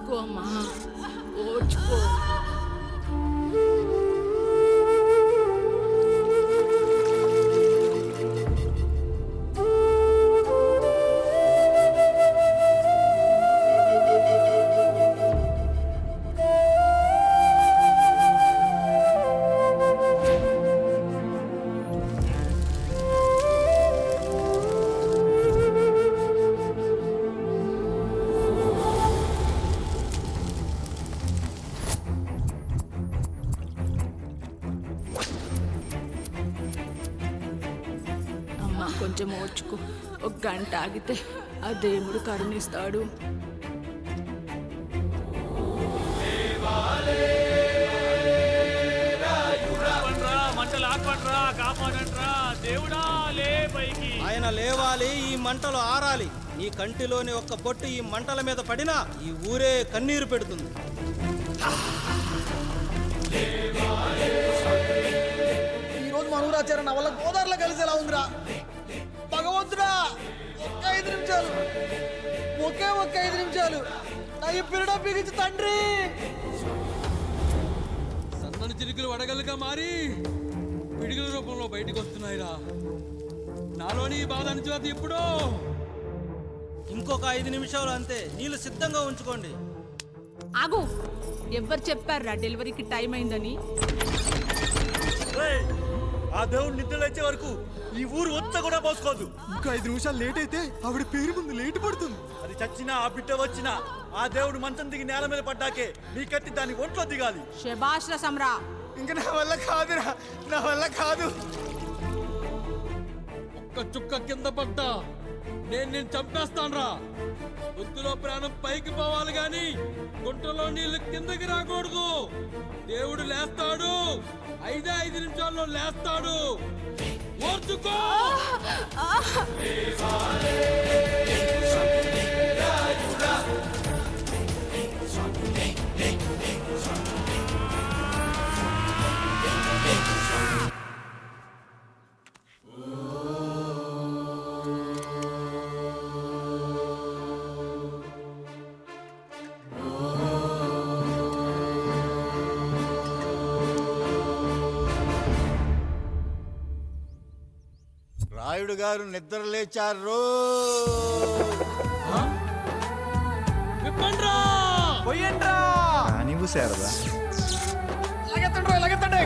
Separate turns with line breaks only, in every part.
ఓర్చుకో అమ్మా, ఓర్చుకో. కొంచెం ఓర్చుకో, ఒక గంట ఆగితే ఆ దేవుడు కరుణిస్తాడు.
ఆయన లేవాలి, ఈ మంటలు ఆరాలి. నీ కంటిలోని ఒక్క బొట్టు ఈ మంటల మీద పడినా ఈ ఊరే కన్నీరు పెడుతుంది.
ఈరోజు మనూరాచార్య నా వల్ల గోదావరిలో కలిసేలా ఉందిరా. భగవంతుడా, ఒక్క 5 నిమిషాలు, ఒక్క 5 నిమిషాలు నా ఈ పిల్లడ బిగించి తండ్రి.
సన్నని చిరుకులు వడగలుగా మారి పిడుగుల రూపంలో బయటకు వస్తున్నాయిరా. నాలోని బాధ అనిచేది ఇప్పుడు.
ఇంకొక 5 నిమిషాలు అంతే, నీళ్ళు సిద్ధంగా ఉంచుకోండి.
ఆగు, ఎవరు చెప్పారా డెలివరీకి టైం అయిందని?
ఆ దేవుడు నిద్ర లేచే వరకు ఈ ఊరు ఒత్త కూడా పోసుకోదు.
ఇంకా 5 నిమిషాలు లేట్ అయితే ఆవిడ పేరు ముందు లేటు పడుతుంది.
అది చచ్చినా ఆ బిడ్డ వచ్చినా ఆ దేవుడు మంచం దిగి నేల మీద పడ్డాకే నీ కత్తి దాని ఒంట్లో దిగాలి.
శభాష్ రా సమ్రా.
ఇంకా నా వల్ల కాదురా, నా వల్ల కాదు.
ఒక్క చుక్క కింద పడ్డా నేను చంపేస్తానురా. గొంతులో ప్రాణం పైకి పోవాలి గాని గుంటలో నీళ్లు కిందకి రాకూడదు. దేవుడు లేస్తాడు, 5 నిమిషాల్లో లేస్తాడు. ఓర్చుకో.
రాయుడు గారు నిద్ర లేచారు.
నీవు శారదా లగెత్తండి.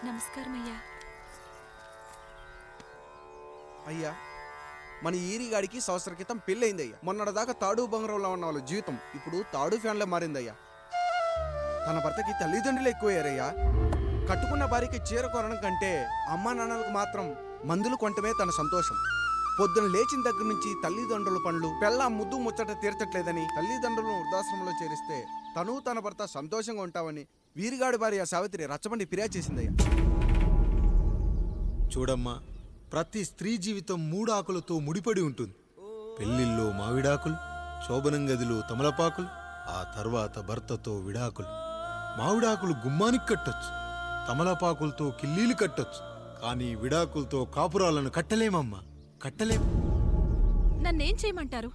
నమస్కారం అయ్యా.
అయ్యా, మన ఈరిగాడికి సంవత్సరం క్రితం పెళ్ళయిందయ్యా. మొన్నటిదాకా తాడు బంగారంలో ఉన్న వాళ్ళ జీవితం ఇప్పుడు తాడు ఫ్యాన్లో మారిందయ్యా. తన భర్తకి తల్లిదండ్రులు ఎక్కువయ్యారయ్యా. కట్టుకున్న భార్యకి చీర కొనడం కంటే అమ్మా నాన్నలకు మాత్రం మందులు కొనటమే తన సంతోషం. పొద్దున లేచిన దగ్గర నుంచి తల్లిదండ్రుల పనులు, పెళ్ళ ముద్దు ముచ్చట తీర్చట్లేదని తల్లిదండ్రులను వృద్ధాశ్రమంలో చేరిస్తే తను తన భర్త సంతోషంగా ఉంటామని వీరిగాడి భార్య సావిత్రి రచ్చబండి ఫిర్యాదు చేసిందయ్యా.
చూడమ్మా, ప్రతి స్త్రీ జీవితం 3 ఆకులతో ముడిపడి ఉంటుంది. పెళ్లిల్లో మావిడాకులు, శోభనం గదిలో తమలపాకులు, ఆ తర్వాత భర్తతో విడాకులు. మావిడాకులు గుమ్మానికి కట్టొచ్చు, తమలపాకులతో కిల్లీలు కట్టొచ్చు, కానీ విడాకులతో కాపురాలను కట్టలేమమ్మా, కట్టలేం.
నన్నేం చేయమంటారు?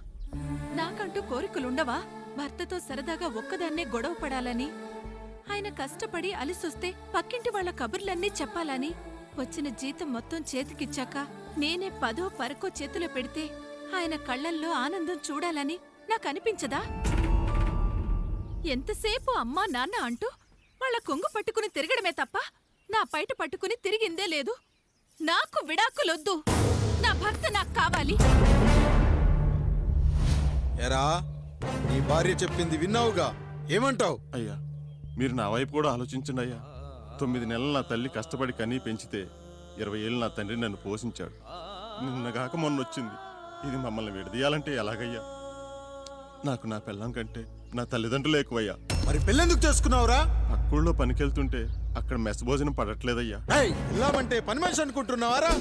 నాకంటూ కోరికలుండవా? భర్తతో సరదాగా ఒక్కదాన్నే గొడవ పడాలని, ఆయన కష్టపడి అలిసొస్తే పక్కింటి వాళ్ళ కబుర్లన్నీ చెప్పాలని, వచ్చిన జీతం మొత్తం చేతికిచ్చాక నేనే 10ో 12కో చేతిలో పెడితే ఆయన కళ్ళల్లో ఆనందం చూడాలని నాకనిపించదా? ఎంతసేపు అమ్మా నాన్న అంటూ వాళ్ళ కొంగు పట్టుకుని తిరగడమే తప్ప నా పైట పట్టుకుని తిరిగిందే లేదు. నాకు విడాకులొద్దు, నా భర్త నాకు కావాలి.
ఎరా, నీ భార్య చెప్పింది విన్నావుగా, ఏమంటావు?
అయ్యా, మీరు నా వైపు కూడా ఆలోచించండి అయ్యా. 9 నెలలు నా తల్లి కష్టపడి కనీ పెంచితే 20 ఏళ్ళు నా తండ్రి నన్ను పోషించాడు. నిన్నగాక మొన్న వచ్చింది. ఇది మమ్మల్ని విడదీయాలంటే ఎలాగయ్యా? నాకు నా పిల్లం కంటే నా తల్లిదండ్రులు ఎక్కువయ్యా.
మరి పెళ్ళెందుకు చేసుకున్నావురా?
పక్కూళ్ళో పనికెళ్తుంటే అక్కడ మెస్ భోజనం పడట్లేదయ్యా.
ఇల్లామంటే పని మనిషి అనుకుంటున్నావారా?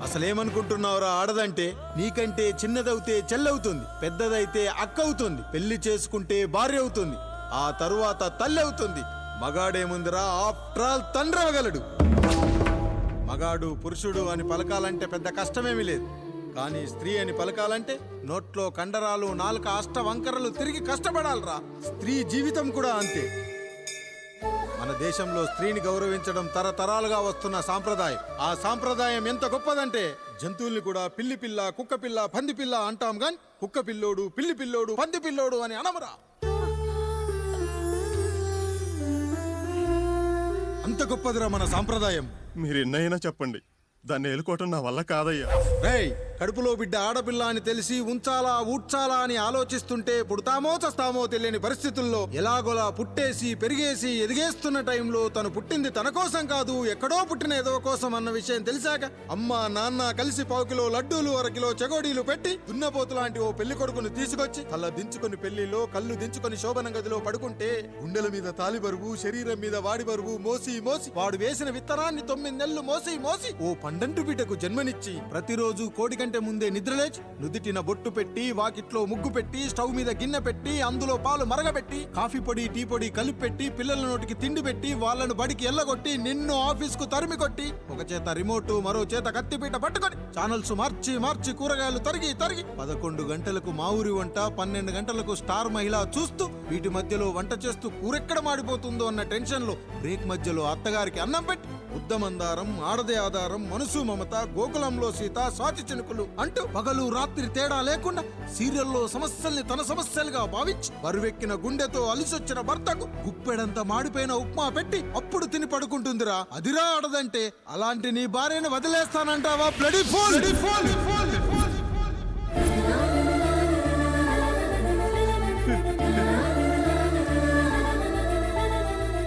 అసలేమనుకుంటున్నావురా? ఆడదంటే నీకంటే చిన్నదవుతే చెల్లవుతుంది, పెద్దదైతే అక్క అవుతుంది, పెళ్లి చేసుకుంటే భార్య అవుతుంది, ఆ తరువాత తల్లి అవుతుంది. మగాడేముందిరా, ఆఫ్టర్ ఆల్ తండ్రి అవ్వగలడు. మగాడు పురుషుడు అని పలకాలంటే పెద్ద కష్టమేమీ లేదు. కానీ స్త్రీ అని పలకాలంటే నోట్లో కండరాలు, నాలుక అష్టవంకరలు తిరిగి కష్టపడాలరా. స్త్రీ జీవితం కూడా అంతే. మన దేశంలో స్త్రీని గౌరవించడం తరతరాలుగా వస్తున్న సాంప్రదాయం. ఆ సాంప్రదాయం ఎంత గొప్పదంటే జంతువుల్ని కూడా పిల్లి పిల్ల, కుక్క పిల్ల, పంది పిల్ల అంటాం గాని కుక్క పిల్లోడు, పిల్లి పిల్లోడు, పంది పిల్లోడు అని అనమరా. అంత గొప్పదిరా మన సాంప్రదాయం.
మీరు ఎన్నైనా చెప్పండి, దాన్ని ఏలుకోవటం నా వల్ల కాదయ్యా.
రేయ్, కడుపులో బిడ్డ ఆడపిల్ల అని తెలిసి ఉంచాలా ఊడ్చాలా అని ఆలోచిస్తుంటే పుడతామో చస్తామో తెలియని పరిస్థితుల్లో ఎలాగోలా పుట్టేసి పెరిగేసి ఎదిగేస్తున్న టైంలో తను పుట్టింది తన కోసం కాదు, ఎక్కడో పుట్టిన ఏదో కోసం అన్న విషయం తెలిసాక అమ్మ నాన్న కలిసి 1 కిలో లడ్డూలు, 1 కిలో చెగోడీలు పెట్టి దున్నపోతు లాంటి ఓ పెళ్లి కొడుకును తీసుకొచ్చి తల దించుకుని పెళ్లిలో కళ్ళు దించుకుని శోభన గదిలో పడుకుంటే గుండెల మీద తాలి బరువు, శరీరం మీద వాడి బరువు మోసి మోసి వాడు వేసిన విత్తనాన్ని 9 నెలలు మోసి మోసి ఓ పండంటు బిడ్డకు జన్మనిచ్చి ప్రతిరోజు కోడి కంటే ముందే నిద్రలేచి నుదిటిన బొట్టు పెట్టి, వాకిట్లో ముగ్గు పెట్టి, స్టవ్ మీద గిన్నె పెట్టి, అందులో పాలు మరగబెట్టి, కాఫీ పొడి టీ పొడి కలిపి పెట్టి, పిల్లల నోటికి తిండి పెట్టి, వాళ్ళను బడికి ఎల్లగొట్టి, నిన్ను ఆఫీస్ కు తరిమి కొట్టి, ఒక చేత రిమోట్ మరో చేత కత్తిపీట పట్టుకొని ఛానల్స్ మార్చి మార్చి కూరగాయలు తరిగి తరిగి 11 గంటలకు మా ఊరి వంట, 12 గంటలకు స్టార్ మహిళ చూస్తూ వీటి మధ్యలో వంట చేస్తూ కూరెక్కడ మాడిపోతుందో అన్న టెన్షన్ లో బ్రేక్ మధ్యలో అత్తగారికి అన్నం పెట్టి ఉద్దమందారం, ఆడదే ఆధారం, మనసు మమత, గోకులంలో సీత, స్వాతి చినుకులు అంటూ పగలు రాత్రి తేడా లేకుండా సీరియల్లో సమస్యల్ని తన సమస్యలుగా భావించి బరువెక్కిన గుండెతో అలిసొచ్చిన భర్తకు గుప్పెడంత మాడిపోయిన ఉప్మా పెట్టి అప్పుడు తిని పడుకుంటుందిరా. అదిరా ఆడదంటే. అలాంటి నీ భార్యను వదిలేస్తానంటావా? Bloody fool!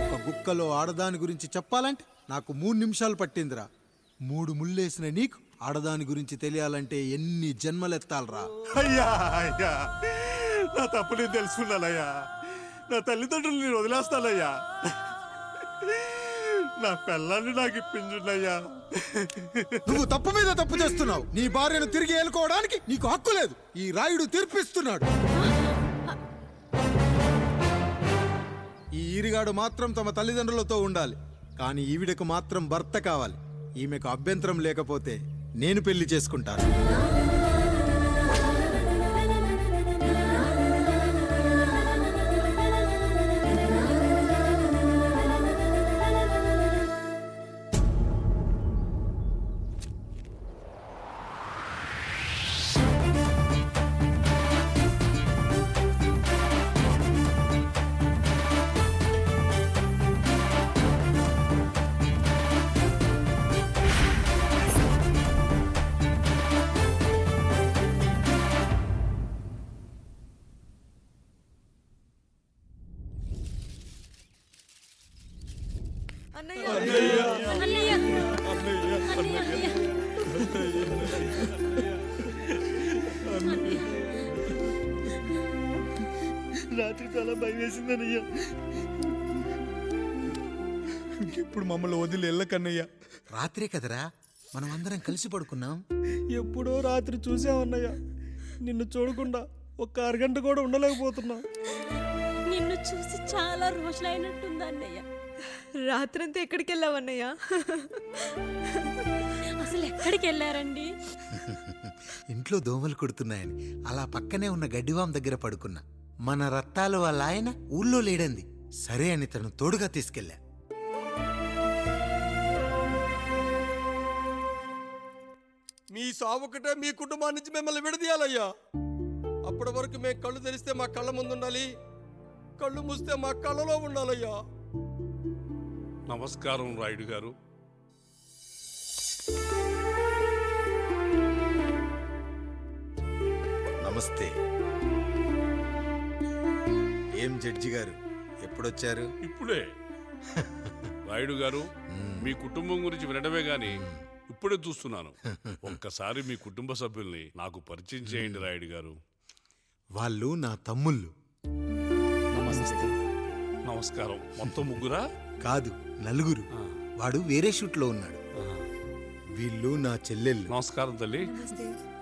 ఒక గుక్కలో ఆడదాని గురించి చెప్పాలంటే నాకు 3 నిమిషాలు పట్టిందిరా. 3 ముళ్ళేసిన నీకు ఆడదాని గురించి తెలియాలంటే ఎన్ని జన్మలెత్తాలరా?
అయ్యా అయ్యా, నా తప్పు నేను తెలుసుకున్నానయ్యా. నా తల్లిదండ్రులు నేను వదిలేస్తానయ్యా. నా పిల్లల్ని నాకు ఇప్పించుండయ్యా.
నువ్వు తప్పు మీద తప్పు చేస్తున్నావు. నీ భార్యను తిరిగి ఏలుకోవడానికి నీకు హక్కు లేదు. ఈ రాయుడు తీర్పిస్తున్నాడు. ఈ ఈరిగాడు మాత్రం తమ తల్లిదండ్రులతో ఉండాలి, కానీ ఈవిడకు మాత్రం భర్త కావాలి. ఈమెకు అభ్యంతరం లేకపోతే నేను పెళ్లి చేసుకుంటాను.
రాత్రి చాలా భయం వేసిందనయ్యా.
ఇప్పుడు మమ్మల్ని వదిలి వెళ్ళకన్నయ్యా. రాత్రే కదరా మనం అందరం కలిసి పడుకున్నాం.
ఎప్పుడో రాత్రి చూసామన్నయ్య. నిన్ను చూడకుండా ఒక్క అరగంట కూడా ఉండలేకపోతున్నా.
నిన్ను చూసి చాలా రోజులైనట్టుంది అన్నయ్య.
రాత్రంతా ఎక్కడికి వెళ్ళావన్నయ్య?
అసలు ఎక్కడికి వెళ్ళారండి?
ఇంట్లో దోమలు కుడుతున్నాయని అలా పక్కనే ఉన్న గడ్డివాం దగ్గర పడుకున్నా. మన రత్తాలు వాళ్ళ ఆయన ఊళ్ళో లేడంది. సరే అని తను తోడుగా తీసుకెళ్ళా.
సావుకటే మీ కుటుంబం నుంచి మిమ్మల్ని విడదీయాలయ్యా. అప్పటి వరకు మేము కళ్ళు తెరిస్తే మా కళ్ళ ముందు ఉండాలి, కళ్ళు మూస్తే మా కళ్ళలో ఉండాలయ్యా.
నమస్కారం రాయుడు గారు.
నమస్తే. ఏం జడ్జి గారు ఎప్పుడొచ్చారు?
ఇప్పుడే. రాయుడు గారు, మీ కుటుంబం గురించి వినడమే గాని ఇప్పుడే చూస్తున్నాను. ఒక్కసారి మీ కుటుంబ సభ్యుల్ని నాకు పరిచయం చేయండి రాయుడు గారు.
వాళ్ళు నా తమ్ముళ్ళు.
నమస్కారం. మొత్తం ముగ్గురా?
కాదు, నలుగురు. వాడు వేరే షూట్లో ఉన్నాడు. వీళ్ళు నా చెల్లెళ్ళు.
నమస్కారం తల్లి.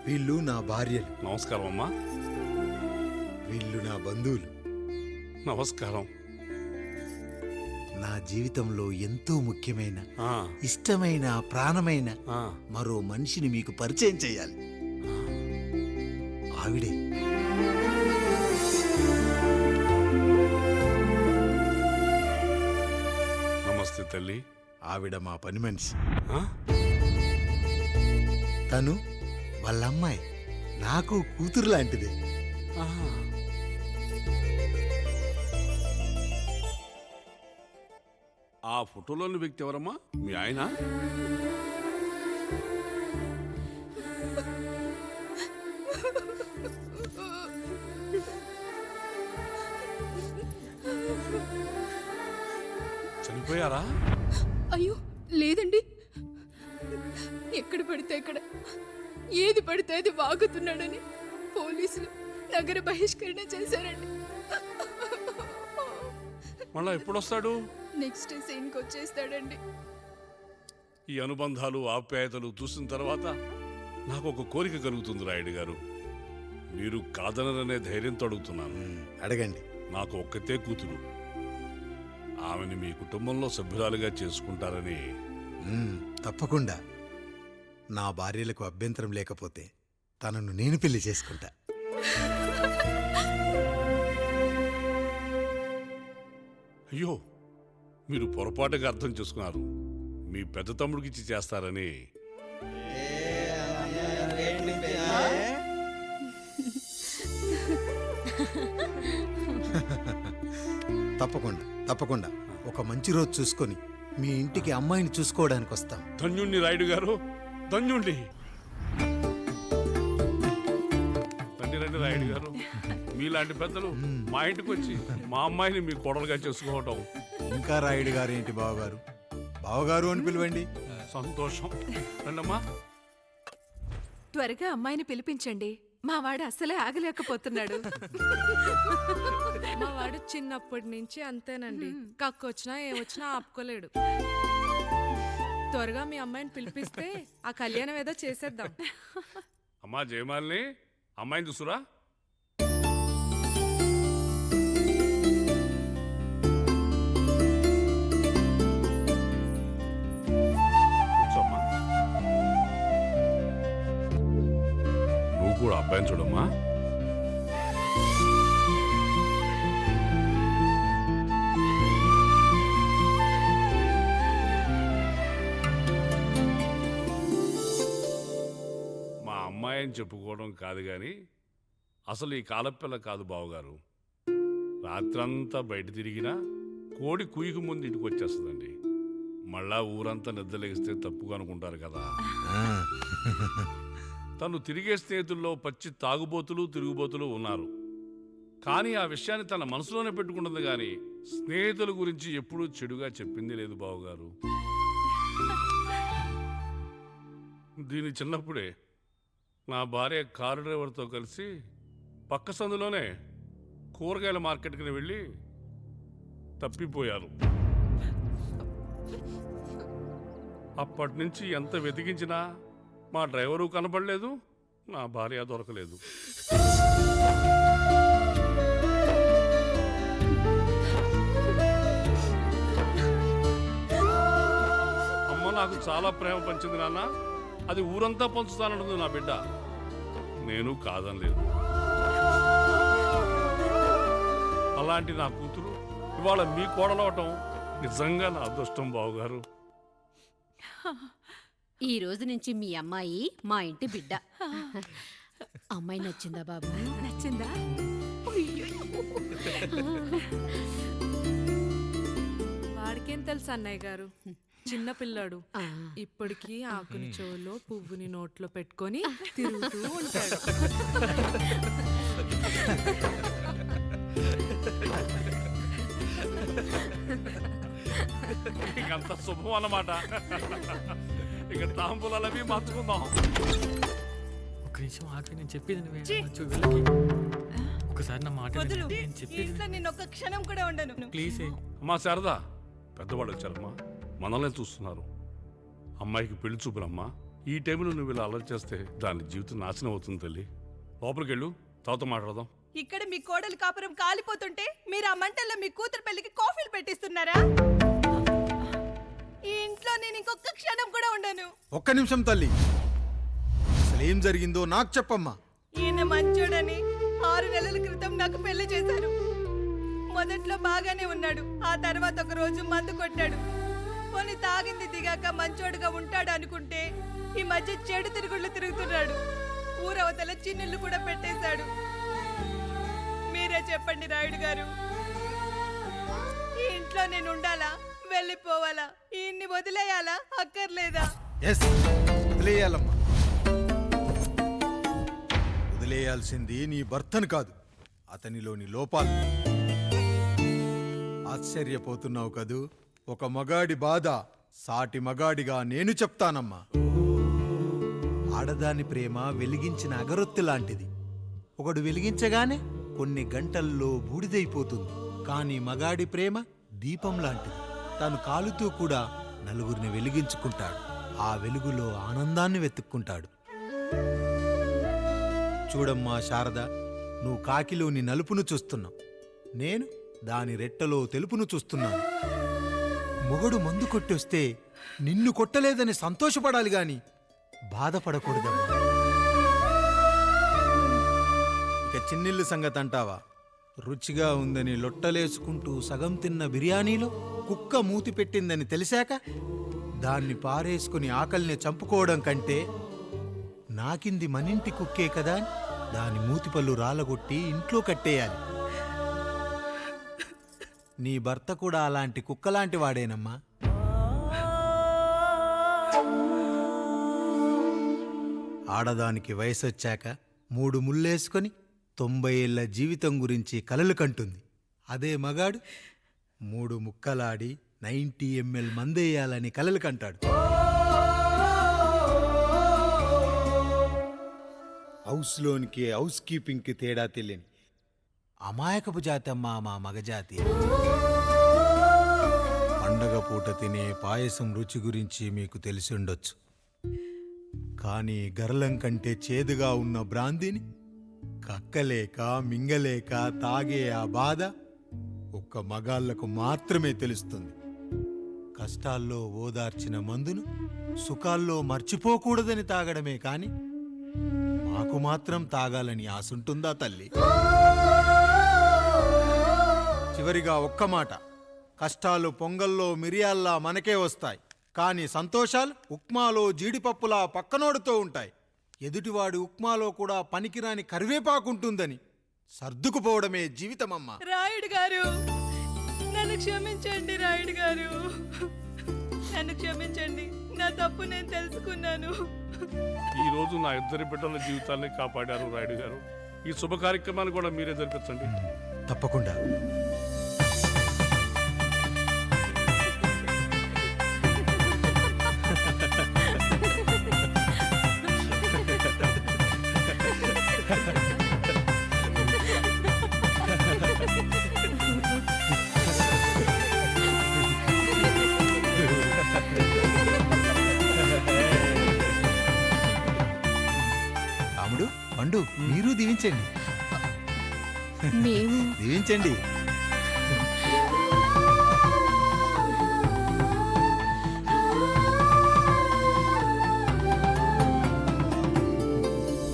వీళ్ళు నా భార్యలు.
నమస్కారం అమ్మా.
వీళ్ళు నా బంధువులు.
నమస్కారం.
నా జీవితంలో ఎంతో ముఖ్యమైన, ఇష్టమైన, ప్రాణమైన మరో మనిషిని మీకు పరిచయం చేయాలి. ఆవిడే.
నమస్తే తల్లి.
ఆవిడ మా పని మనిషి. తను వాళ్ళ అమ్మాయి. నాకు కూతురు లాంటిదే.
ఆ ఫోటోలోని వ్యక్తి ఎవరమ్మా? మీ ఆయన? చనిపోయారా?
అయ్యో లేదండి, ఎక్కడ పడితే అక్కడ ఏది పడితే అది వాగుతున్నాడని పోలీసులు నగర బహిష్కరణ చేశారండి.
మళ్ళా ఎప్పుడొస్తాడు?
నెక్స్ట్ సీన్కి వచ్చేస్తాడండి.
ఈ అనుబంధాలు, ఆప్యాయతలు చూసిన తర్వాత నాకు ఒక కోరిక కలుగుతుంది రాయుడు గారు. మీరు కాదనరనే ధైర్యంతో అడుగుతున్నాను.
అడగండి.
నాకు ఒక్కతే కూతురు. ఆమెని మీ కుటుంబంలో సభ్యురాలుగా చేసుకుంటారని.
తప్పకుండా. నా భార్యలకు అభ్యంతరం లేకపోతే తనను నేను పెళ్లి చేసుకుంటా.
అయ్యో, మీరు పొరపాటుగా అర్థం చేసుకున్నారు. మీ పెద్ద తమ్ముడికి ఇచ్చి చేస్తారని.
తప్పకుండా తప్పకుండా ఒక మంచి రోజు చూసుకొని మీ ఇంటికి అమ్మాయిని చూసుకోవడానికి వస్తాం.
ధన్యుణ్ణి రాయుడు గారు, ధన్యుణ్ణి. రండి రండి రాయుడు గారు. మీలాంటి పెద్దలు మా ఇంటికి వచ్చి మా అమ్మాయిని మీ కోడలుగా చేసుకోవటం.
ఇంకా రాయుడు గారు ఏంటి బావగారు? బావగారు అని పిలవండి.
సంతోషం. రండమ్మా.
త్వరగా అమ్మాయిని పిలిపించండి. మా వాడు అసలే ఆగలేకపోతున్నాడు.
మా వాడు చిన్నప్పటి నుంచి అంతేనండి. కక్కొచ్చినా ఏమొచ్చినా ఆపుకోలేడు. త్వరగా మీ అమ్మాయిని పిలిపిస్తే ఆ కళ్యాణం ఏదో చేసేద్దాం.
అమ్మా జయమాలిని, అమ్మాయిని చూసురా. కూర్చోమ్మా. నువ్వు కూడా అబ్బాయిని చూడమ్మా. అమ్మాయిని చెప్పుకోవడం కాదు కానీ అసలు ఈ కాలపిల్ల కాదు బావగారు. రాత్రంతా బయట తిరిగినా కోడి కుయ్యకు ముందు ఇంటికి వచ్చేస్తుందండి. మళ్ళా ఊరంతా నిద్రలేగిస్తే తప్పుగా అనుకుంటారు కదా. తను తిరిగే స్నేహితుల్లో పచ్చి తాగుబోతులు, తిరుగుబోతులు ఉన్నారు. కానీ ఆ విషయాన్ని తన మనసులోనే పెట్టుకుంటుంది కానీ స్నేహితుల గురించి ఎప్పుడూ చెడుగా చెప్పింది లేదు బావగారు. దీని చిన్నప్పుడే నా భార్య కారు డ్రైవర్తో కలిసి పక్క సందులోనే కూరగాయల మార్కెట్కి వెళ్ళి తప్పిపోయారు. అప్పటి నుంచి ఎంత వెతికించినా మా డ్రైవరు కనపడలేదు, నా భార్య దొరకలేదు. అమ్మ నాకు చాలా ప్రేమ పంచింది నాన్న, అది ఊరంతా పంచుతానంటుంది నా బిడ్డ. నేను కాదనలేదు. అలాంటి నా కూతురు ఇవాళ మీ కోడలవటం నిజంగా నా అదృష్టం బావగారు.
ఈ రోజు నుంచి మీ అమ్మాయి మా ఇంటి బిడ్డ. అమ్మాయి నచ్చిందా బాబు?
నచ్చిందా?
వాడికేం తెలుసు అన్నయ్య గారు, చిన్న పిల్లాడు. ఇప్పటికీ ఆకుని చెవులో పువ్వుని నోట్లో పెట్టుకొని తిరుగుతూ ఉంటాడు.
ఇంకంత శుభం అన్నమాట. ఇక తాంబూలాలవి మార్చుకుందాం.
ఒక్క నిమిషం ఆగి, నేను చెప్పేది నువ్వే. వెళ్ళకి ఒకసారి నా మాట విను. నేను చెప్పేది
నేను ఒక్క క్షణం కూడా ఉండను.
ప్లీజ్.
అమ్మా శారదా, పెద్దవాళ్ళు వచ్చారమ్మా, మనల్ని చూస్తున్నారు. అమ్మాయికి పెళ్లి చూపురమ్మా. ఈ టైంలో నువ్వు ఇలా అలర్ట్ చేస్తే దాని జీవితం నాశనం అవుతుంది తల్లి. లోపలికి వెళ్ళు, తర్వాత మాట్లాడదాం.
ఇక్కడ మీ కోడలు కాపురం కాలిపోతుంటే మీరు ఆ మంటల్లో మీ కూతురు పెళ్లికి కాఫీలు పెట్టిస్తున్నారా? ఈ ఇంట్లో నేను ఇంకొక క్షణం కూడా ఉండను.
ఒక్క నిమిషం తల్లి, అసలేం జరిగిందో నాకు చెప్పమ్మా.
ఈయన మంచోడని 6 నెలల క్రితం నాకు పెళ్లి చేశారు. మొదట్లో బాగానే ఉన్నాడు, ఆ తర్వాత ఒక రోజు మందు కొట్టాడు. పోనీ తాగింది దిగాక మంచోడుగా ఉంటాడు అనుకుంటే ఈ మధ్య చెడు తిరుగుళ్ళు తిరుగుతున్నాడు. ఊరవతల చిన్నిళ్ళు కూడా పెట్టేశాడు. మీరే చెప్పండి రాయుడు గారు, ఈ ఇంట్లో నేను ఉండాలా, వెళ్ళిపోవాలా, ఈయన్ని వదిలేయాలా, అక్కర్లేదా?
వదిలేయాలమ్మా. వదిలేయాల్సింది నీ భర్తను కాదు, అతనిలోని లోపాలు. ఆశ్చర్యపోతున్నావు కదూ? ఒక మగాడి బాధ సాటి మగాడిగా నేను చెప్తానమ్మా. ఆడదాని ప్రేమ వెలిగించిన అగరొత్తి లాంటిది. ఒకడు వెలిగించగానే కొన్ని గంటల్లో బూడిదైపోతుంది. కానీ మగాడి ప్రేమ దీపం లాంటిది. తాను కాలుతూ కూడా నలుగురిని వెలిగించుకుంటాడు. ఆ వెలుగులో ఆనందాన్ని వెతుక్కుంటాడు. చూడమ్మా శారద, నువ్వు కాకిలోని నలుపును చూస్తున్నావు, నేను దాని రెట్టలో తెలుపును చూస్తున్నాను. మొగడు మందు కొట్టొస్తే నిన్ను కొట్టలేదని సంతోషపడాలి గాని బాధపడకూడదమ్మా. ఇక చిన్నిల్లు సంగతి అంటావా? రుచిగా ఉందని లొట్టలేసుకుంటూ సగం తిన్న బిర్యానీలో కుక్క మూతి పెట్టిందని తెలిసాక దాన్ని పారేసుకుని ఆకలిని చంపుకోవడం కంటే నాకింది మనింటి కుక్కే కదా అని దాని మూతిపళ్ళు రాలగొట్టి ఇంట్లో కట్టేయాలి. నీ భర్త కూడా అలాంటి కుక్కలాంటి వాడేనమ్మా. ఆడదానికి వయసొచ్చాక 3 ముళ్ళేసుకొని 90 ఏళ్ల జీవితం గురించి కలలు కంటుంది. అదే మగాడు 3 ముక్కలాడి 90 ml మందేయాలని కలలు కంటాడు. హౌస్లోనికి హౌస్ కీపింగ్కి తేడా తెలియని అమాయకపు జాతి అమ్మా మా మగజాతి. పండగ పూట తినే పాయసం రుచి గురించి మీకు తెలిసి ఉండొచ్చు. కానీ గరళం కంటే చేదుగా ఉన్న బ్రాందీని కక్కలేక మింగలేక తాగే ఆ బాధ ఒక్క మగాళ్లకు మాత్రమే తెలుస్తుంది. కష్టాల్లో ఓదార్చిన మందును సుఖాల్లో మర్చిపోకూడదని తాగడమే కాని మాకు మాత్రం తాగాలని ఆశుంటుందా తల్లి? చివరిగా ఒక్క మాట, కష్టాలు పొంగల్లో మిరియాల్లా మనకే వస్తాయి, కానీ సంతోషాలు ఉప్మాలో జీడిపప్పులా పక్కనోడుతూ ఉంటాయి. ఎదుటివాడి ఉప్మాలో కూడా పనికిరాని కరివేపాకుంటుందని సర్దుకుపోవడమే జీవితమమ్మా.
రాయుడు గారు, నన్ను క్షమించండి. రాయుడు గారు, నన్ను క్షమించండి. నా తప్పు నేను తెలుసుకున్నాను.
ఈ రోజు నా 2 బిడ్డల జీవితాన్ని కాపాడారు రాయుడు గారు. ఈ శుభ కార్యక్రమాన్ని కూడా మీరే జరిపించండి.
తప్పకుండా. రాముడు, పండు, మీరు దీవించండి.
మేము
దీవించండి.